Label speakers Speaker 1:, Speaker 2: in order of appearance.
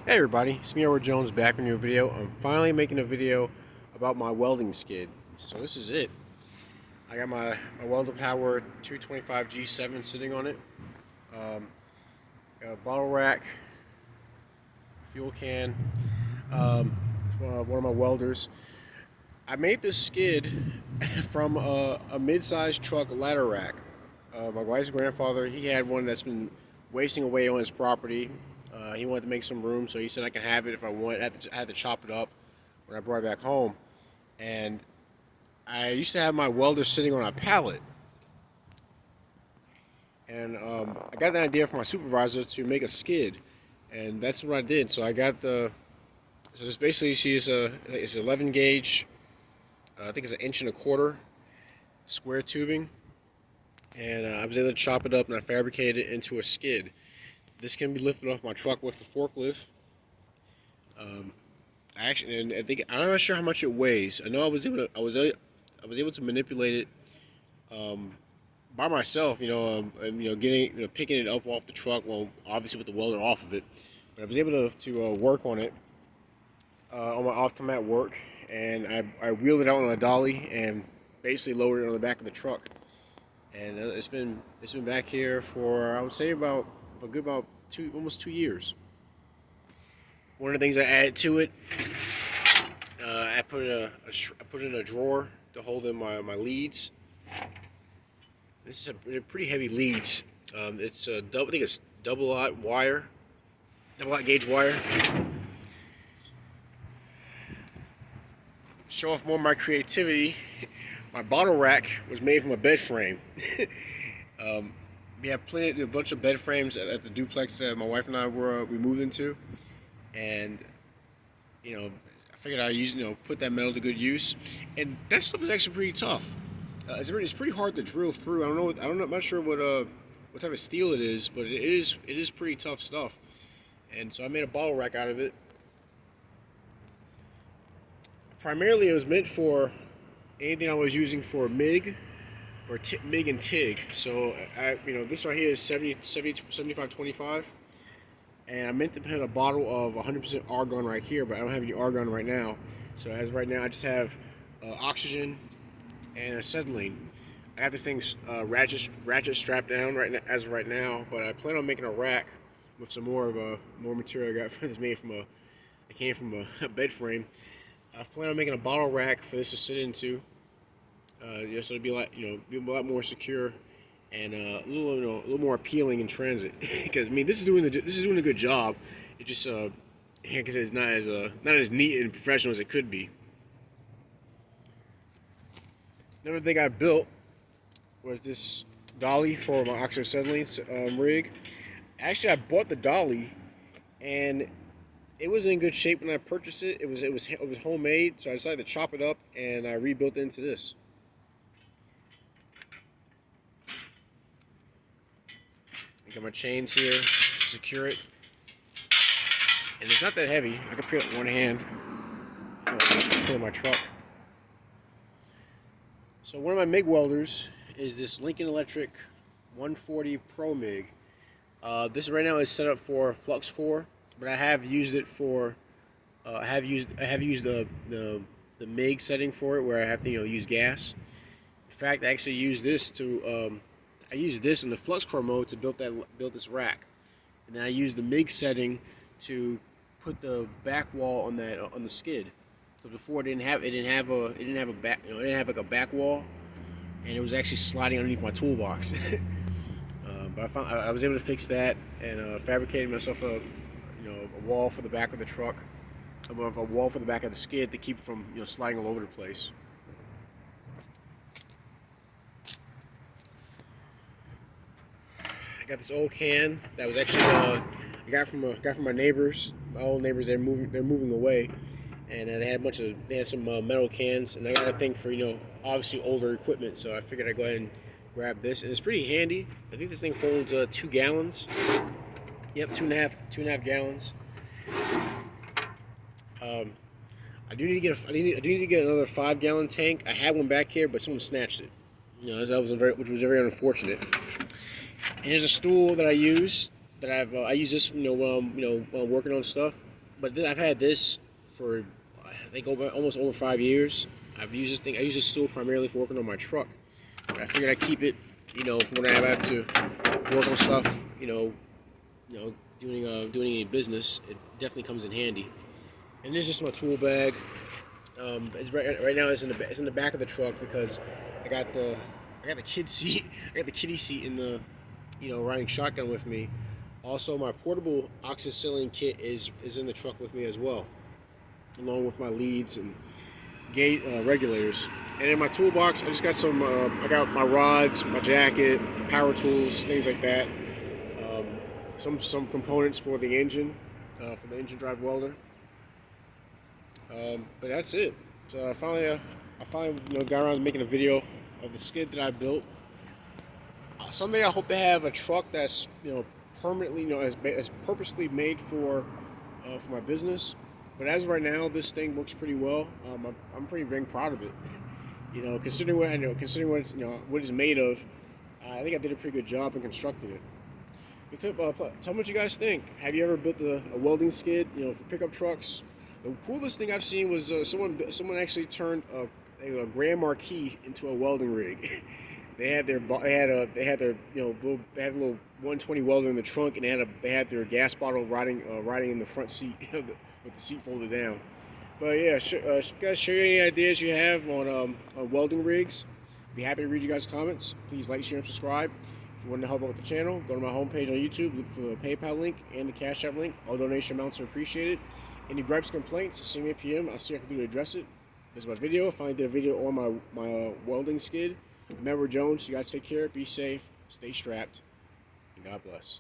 Speaker 1: Hey everybody, it's me, Edward Jones, back with a new video. I'm finally making a video about my welding skid. So this is it. I got my welder power 225 G7 sitting on it. Got a bottle rack, fuel can, one of my welders. I made this skid from a mid-sized truck ladder rack. My wife's grandfather, he had one that's been wasting away on his property. He wanted to make some room, so he said I can have it if I want. I had to chop it up when I brought it back home. And I used to have my welder sitting on a pallet. And I got an idea from my supervisor to make a skid. And that's what I did. So I got so this basically, it's 11 gauge, I think it's an inch and a quarter square tubing. And I was able to chop it up and I fabricated it into a skid. This can be lifted off my truck with a forklift. And I think I'm not sure how much it weighs. I know I was able to manipulate it by myself. And getting picking it up off the truck. Well, obviously with the welder off of it, but I was able to work on it on my off-time at work, and I wheeled it out on a dolly and basically lowered it on the back of the truck. And it's been back here for, I would say, about a good about almost 2 years. One of the things I added to it, I put in a drawer to hold in my leads. This is a pretty heavy leads. It's I think it's double aught gauge wire. Show off more of my creativity. My bottle rack was made from a bed frame. We have a bunch of bed frames at the duplex that my wife and I we moved into, and I figured I'd put that metal to good use. And that stuff is actually pretty tough. It's pretty hard to drill through. I'm not sure what type of steel it is, but it is pretty tough stuff. And so I made a bottle rack out of it. Primarily, it was meant for anything I was using for MIG or MIG and TIG. So this right here is 75-25, and I meant to put a bottle of 100% argon right here, but I don't have any argon right now. So as of right now, I just have oxygen and acetylene. I got this thing ratchet strapped down as of right now, but I plan on making a rack with some more material I got that's made from it came from a bed frame. I plan on making a bottle rack for this to sit into. So it'd be be a lot more secure and a little more appealing in transit. Because this is doing a good job. It just like I said, it's not as neat and professional as it could be. Another thing I built was this dolly for my oxyacetylene rig. Actually, I bought the dolly, and it was in good shape when I purchased it. It was homemade, so I decided to chop it up and I rebuilt it into this. I got my chains here to secure it, and it's not that heavy. I can put it in one hand. Put it in my truck. So one of my MIG welders is this Lincoln Electric 140 Pro MIG. This right now is set up for flux core, but I have used it for. I have used the MIG setting for it, where I have to use gas. In fact, I actually used this I used this in the flux core mode to build this rack, and then I used the MIG setting to put the back wall on the skid. So before it didn't have like a back wall, and it was actually sliding underneath my toolbox. But I was able to fix that and fabricated myself a wall for the back of the truck, a wall for the back of the skid to keep it from sliding all over the place. I got this old can that was actually I got from my neighbors, my old neighbors. They're moving away, and they had some metal cans, and I got a thing for obviously older equipment. So I figured I'd go ahead and grab this, and it's pretty handy. I think this thing holds 2 gallons. Yep, two and a half gallons. I do need to get another 5-gallon tank. I had one back here, but someone snatched it. Which was very unfortunate. And here's a stool that I use. I use this when I'm working on stuff. But I've had this for I think almost over 5 years. I've used this thing. I use this tool primarily for working on my truck. But I figured I'd keep it, for when I have to work on stuff, doing any business. It definitely comes in handy. And this is just my tool bag. It's right now it's in the back of the truck because I got the kid seat. I got the kiddie seat in the riding shotgun with me. Also, my portable oxygen sealing kit is in the truck with me as well, along with my leads and gate regulators. And in my toolbox, I just got some. I got my rods, my jacket, power tools, things like that. Some components for the engine, for the engine drive welder. But that's it. So I finally got around to making a video of the skid that I built. Someday I hope to have a truck that's permanently as purposely made for my business. But as of right now, this thing works pretty well. I'm pretty dang proud of it. Considering what it's what it's made of, I think I did a pretty good job in constructing it. But tell me what you guys think. Have you ever built a welding skid for pickup trucks? The coolest thing I've seen was someone actually turned a Grand Marquis into a welding rig. They had a little 120 welder in the trunk, and they had their gas bottle riding in the front seat with the seat folded down. But yeah, guys, share any ideas you have on welding rigs. Be happy to read you guys' comments. Please like, share, and subscribe. If you want to help out with the channel, go to my homepage on YouTube, look for the PayPal link and the Cash App link. All donation amounts are appreciated. Any gripes, complaints, send me a PM. I'll see what I can do to address it. This is my video. I finally did a video on my welding skid. Remember, Jones, you guys take care, be safe, stay strapped, and God bless.